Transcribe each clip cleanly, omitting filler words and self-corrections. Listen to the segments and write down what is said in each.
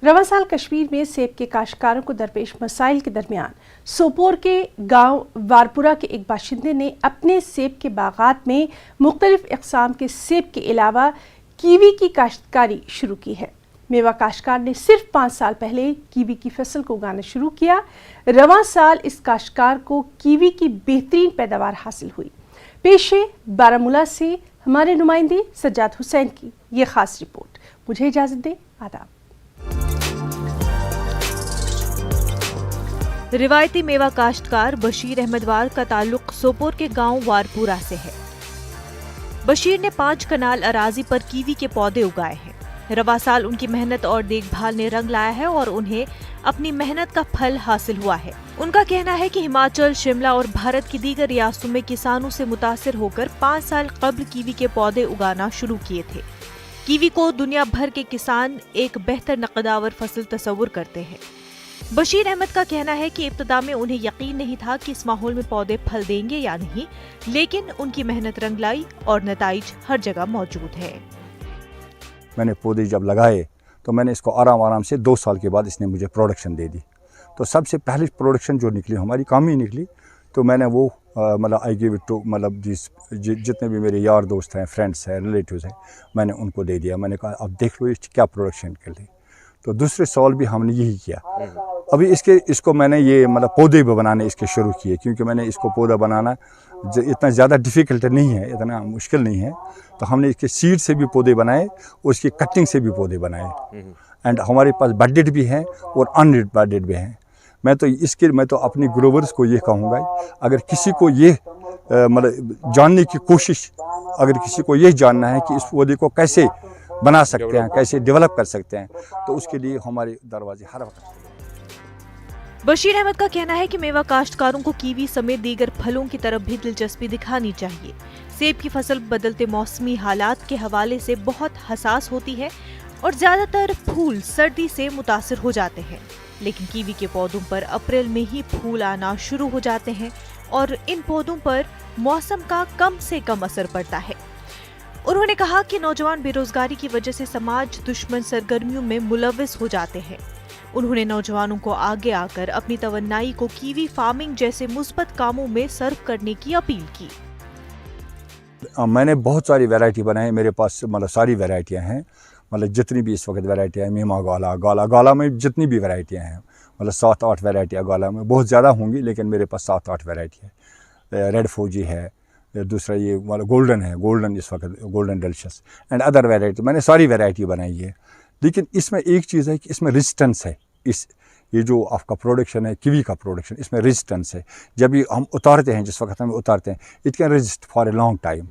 रवां साल कश्मीर में सेब के काश्तकारों को दरपेश मसाइल के दरमियान सोपोर के गांव वारपुरा के एक बाशिंदे ने अपने सेब के बागात में मुख्तलिफ इक़साम के सेब के अलावा कीवी की काश्तकारी शुरू की है। मेवा काश्तकार ने सिर्फ 5 साल पहले कीवी की फसल को उगाना शुरू किया। रवां साल इस काश्तकार को कीवी की बेहतरीन पैदावार हासिल हुई। पेश है बारामूला से हमारे नुमाइंदे सज्जाद हुसैन की ये खास रिपोर्ट। मुझे इजाज़त दें, आदाब। रिवायती मेवा काश्तकार बशीर अहमद वार का ताल्लुक सोपोर के गांव वारपुरा से है। बशीर ने 5 कनाल अराजी पर कीवी के पौधे उगाए हैं। रवा साल उनकी मेहनत और देखभाल ने रंग लाया है और उन्हें अपनी मेहनत का फल हासिल हुआ है। उनका कहना है कि हिमाचल, शिमला और भारत की दीगर रियासतों में किसानों से मुतासिर होकर 5 साल कबल कीवी के पौधे उगाना शुरू किए थे। कीवी को दुनिया भर के किसान एक बेहतर नकदावर फसल तस्वुर करते हैं। बशीर अहमद का कहना है कि इब्तिदा में उन्हें यकीन नहीं था कि इस माहौल में पौधे फल देंगे या नहीं, लेकिन उनकी मेहनत रंग लाई और नताइज हर जगह मौजूद है। मैंने पौधे जब लगाए तो मैंने इसको आराम से 2 साल के बाद इसने मुझे प्रोडक्शन दे दी। तो सबसे पहले प्रोडक्शन जो निकली हमारी काम ही निकली, तो मैंने वो मतलब आई गिव इट टू मतलब जितने भी मेरे यार दोस्त हैं, फ्रेंड्स हैं, रिलेटिव्स हैं, मैंने उनको दे दिया। मैंने कहा अब देख लो ये क्या प्रोडक्शन निकली। तो दूसरे साल भी हमने यही किया। अभी इसको मैंने ये मतलब पौधे भी बनाने इसके शुरू किए, क्योंकि मैंने इसको पौधा बनाना इतना ज़्यादा डिफ़िकल्ट नहीं है, इतना मुश्किल नहीं है। तो हमने इसके सीड से भी पौधे बनाए और इसकी कटिंग से भी पौधे बनाए। एंड हमारे पास बडेड भी हैं और अनबडेड भी हैं। मैं तो अपनी ग्रोवर्स को ये कहूँगा, अगर किसी को ये मतलब जानने की कोशिश, अगर किसी को ये जानना है कि इस पौधे को कैसे बना सकते हैं, कैसे डेवलप कर सकते हैं, तो उसके लिए हमारे दरवाजे हर वक्त। बशीर अहमद का कहना है कि मेवा काश्तकारों को कीवी समेत दीगर फलों की तरफ भी दिलचस्पी दिखानी चाहिए। सेब की फसल बदलते मौसमी हालात के हवाले से बहुत हसास होती है और ज्यादातर फूल सर्दी से मुतासिर हो जाते हैं, लेकिन कीवी के पौधों पर अप्रैल में ही फूल आना शुरू हो जाते हैं और इन पौधों पर मौसम का कम से कम असर पड़ता है। उन्होंने कहा कि नौजवान बेरोजगारी की वजह से समाज दुश्मन सरगर्मियों में मुलव्विस हो जाते हैं। उन्होंने नौजवानों को आगे आकर अपनी तवन्नाई को कीवी फार्मिंग जैसे मुस्बत कामों में सर्व करने की अपील की। मैंने बहुत सारी वैरायटी बनाई, मेरे पास मतलब सारी वैरायटियां हैं, मतलब जितनी भी इस वक्त वैरायटियाँ हैं, मीमा गाला में जितनी भी वैरायटियाँ हैं, मतलब 7-8 वैरायटियाँ गाला में, बहुत ज़्यादा होंगी लेकिन मेरे पास 7-8 वैरायटी है। रेड फौजी है, दूसरा ये मतलब गोल्डन इस वक्त golden delicious and other variety, मैंने सारी वैरायटी बनाई है। लेकिन इसमें एक चीज़ है कि इसमें रेजिस्टेंस है। ये जो आपका प्रोडक्शन है, कीवी का प्रोडक्शन, इसमें रेजिस्टेंस है। जब ये हम उतारते हैं, जिस वक्त हम उतारते हैं, it can resist for a long time.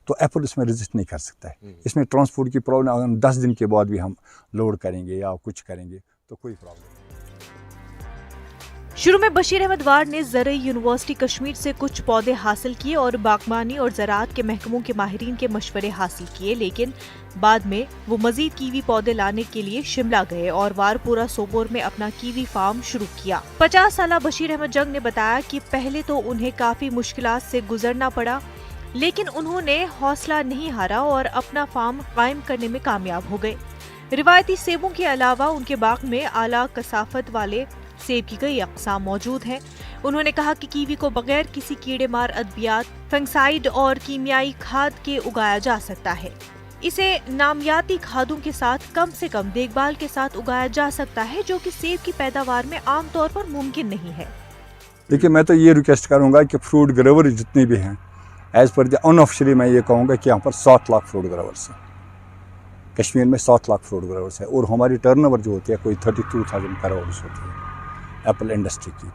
तो एप्पल इसमें रेजिस्ट नहीं कर सकता है। इसमें ट्रांसपोर्ट की प्रॉब्लम, अगर 10 दिन के बाद भी हम लोड करेंगे या कुछ करेंगे तो कोई प्रॉब्लम नहीं। शुरू में बशीर अहमद वार ने ज़रई यूनिवर्सिटी कश्मीर से कुछ पौधे हासिल किए और बागबानी और ज़राअत के महकमों के माहिरीन के मशवरे हासिल किए, लेकिन बाद में वो मजीद कीवी पौधे लाने के लिए शिमला गए और वारपुरा सोपोर में अपना कीवी फार्म शुरू किया। 50 साला बशीर अहमद जंग ने बताया कि पहले तो उन्हें काफी मुश्किलात से गुजरना पड़ा, लेकिन उन्होंने हौसला नहीं हारा और अपना फार्म कायम करने में कामयाब हो गए। रिवायती सेबों के अलावा उनके बाग में आला कसाफत वाले सेब की कई अक़साम मौजूद हैं। उन्होंने कहा कि कीवी को बगैर किसी कीड़े मार अद्वियात, फंगसाइड और कीमियाई खाद के उगाया जा सकता है। इसे नामियाती खादों के साथ कम से कम देखभाल के साथ उगाया जा सकता है, जो कि सेब की पैदावार में आम तौर पर मुमकिन नहीं है। देखिए, मैं तो ये रिक्वेस्ट करूँगा कि फ्रूट ग्रोवर जितने भी हैं, एज पर द अनऑफिशियली मैं ये कहूँगा कि यहाँ पर 7 लाख फ्रूट ग्रोवर्स हैं। कश्मीर में 7 लाख फ्रूट ग्रोवर्स है और हमारी टर्नओवर जो होती है कोई 32,000 करोड़ होती है एप्पल इंडस्ट्री की।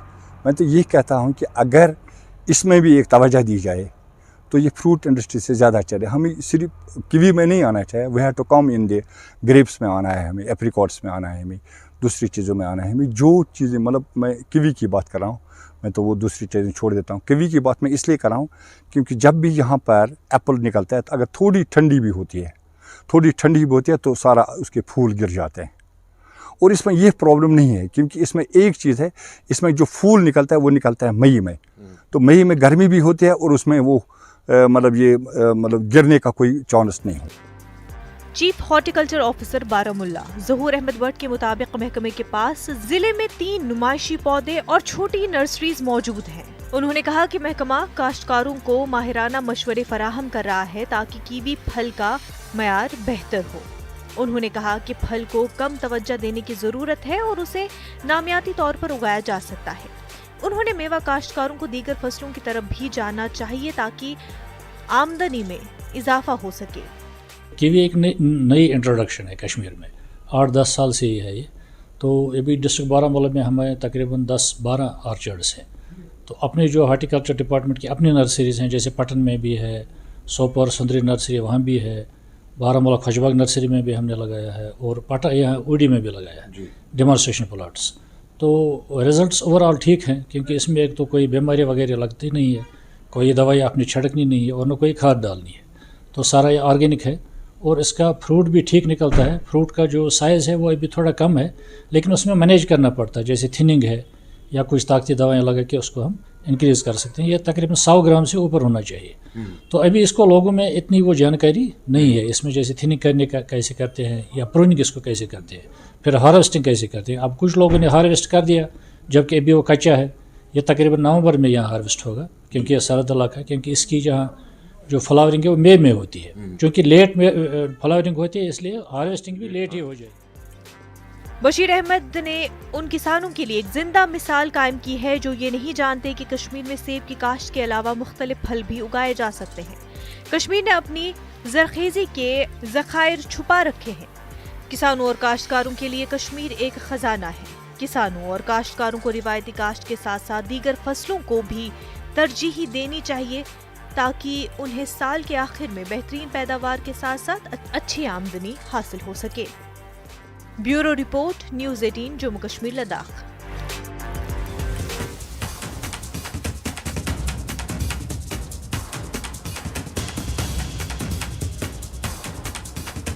मैं तो ये कहता हूँ कि अगर इसमें भी एक तवज्जो दी जाए तो ये फ्रूट इंडस्ट्री से ज़्यादा चले। हमें सिर्फ कीवी में नहीं आना चाहिए, we have to come in the grapes में आना है, हमें एप्रिकॉट्स में आना है, हमें दूसरी चीज़ों में आना है। हमें जो चीज़ें, मतलब मैं कीवी की बात कर रहा हूँ, मैं तो वो दूसरी चीज़ें छोड़ देता हूँ। कीवी की बात मैं इसलिए कर रहा हूँ क्योंकि जब भी यहाँ पर एप्पल निकलता है तो अगर थोड़ी ठंडी भी होती है तो सारा उसके फूल गिर जाते हैं। और इसमें ये प्रॉब्लम नहीं है क्योंकि इसमें एक चीज़ है, इसमें जो फूल निकलता है वो निकलता है मई में। तो मई में गर्मी भी होती है और उसमें वो मतलब गिरने का कोई चांस नहीं हो। چیف ہارٹیکلچر آفیسر بارامولہ ظہور احمد بٹ کے مطابق محکمے کے پاس ضلع میں 3 نمائشی پودے اور چھوٹی نرسریز موجود ہیں۔ انہوں نے کہا کہ محکمہ کاشتکاروں کو ماہرانہ مشورے فراہم کر رہا ہے تاکہ کیوی پھل کا معیار بہتر ہو۔ انہوں نے کہا کہ پھل کو کم توجہ دینے کی ضرورت ہے اور اسے نامیاتی طور پر اگایا جا سکتا ہے۔ انہوں نے میوہ کاشتکاروں کو دیگر فصلوں کی طرف بھی جانا چاہیے تاکہ آمدنی میں اضافہ ہو سکے۔ کیوی ایک نئی انٹروڈکشن ہے کشمیر میں، 8-10 سال سے ہی ہے یہ، تو ابھی ڈسٹرکٹ بارہمولہ میں ہمیں تقریباً 10-12 آرچرڈس ہیں۔ تو اپنے جو ہارٹیکلچر ڈپارٹمنٹ کی اپنی نرسریز ہیں، جیسے پٹن میں بھی ہے، سوپور سندری نرسری وہاں بھی ہے، بارہمولہ خوشباغ نرسری میں بھی ہم نے لگایا ہے، اور یہاں اوڈی میں بھی لگایا ہے ڈیمانسٹریشن پلاٹس۔ تو رزلٹس اوور آل ٹھیک ہیں، کیونکہ اس میں ایک تو کوئی بیماری وغیرہ لگتی نہیں ہے، کوئی دوائی آپ نے چھڑکنی نہیں ہے اور نہ کوئی کھاد ڈالنی ہے، تو سارا یہ آرگینک ہے، اور اس کا فروٹ بھی ٹھیک نکلتا ہے۔ فروٹ کا جو سائز ہے وہ ابھی تھوڑا کم ہے، لیکن اس میں مینیج کرنا پڑتا ہے، جیسے تھننگ ہے یا کچھ طاقتی دوائیں لگا کے اس کو ہم انکریز کر سکتے ہیں۔ یہ تقریباً 100 گرام سے اوپر ہونا چاہیے۔ تو ابھی اس کو لوگوں میں اتنی وہ جانکاری نہیں ہے، اس میں جیسے تھننگ کرنے کا کیسے کرتے ہیں یا پروننگ اس کو کیسے کرتے ہیں، پھر ہارویسٹنگ کیسے کرتے ہیں۔ اب کچھ لوگوں نے ہارویسٹ کر دیا جبکہ ابھی وہ کچا ہے۔ یہ تقریباً نومبر میں یہاں ہارویسٹ ہوگا، کیونکہ یہ سرد علاقہ ہے، کیونکہ اس کی جہاں جو فلاورنگ ہے وہ مئی میں ہوتی ہے، چونکہ لیٹ میں فلاورنگ ہوتی ہے، اس لیے ہارویسٹنگ بھی لیٹ ہی ہو جائے۔ بشیر احمد نے ان کسانوں کے لیے ایک زندہ مثال قائم کی ہے جو یہ نہیں جانتے کہ کشمیر میں سیب کی کاشت کے علاوہ مختلف پھل بھی اگائے جا سکتے ہیں۔ کشمیر نے اپنی زرخیزی کے ذخائر چھپا رکھے ہیں۔ کسانوں اور کاشتکاروں کے لیے کشمیر ایک خزانہ ہے۔ کسانوں اور کاشتکاروں کو روایتی کاشت کے ساتھ ساتھ دیگر فصلوں کو بھی ترجیح دینی چاہیے تاکہ انہیں سال کے آخر میں بہترین پیداوار کے ساتھ ساتھ اچھی آمدنی حاصل ہو سکے۔ Bureau report, news 18 Jammu Kashmir Ladakh.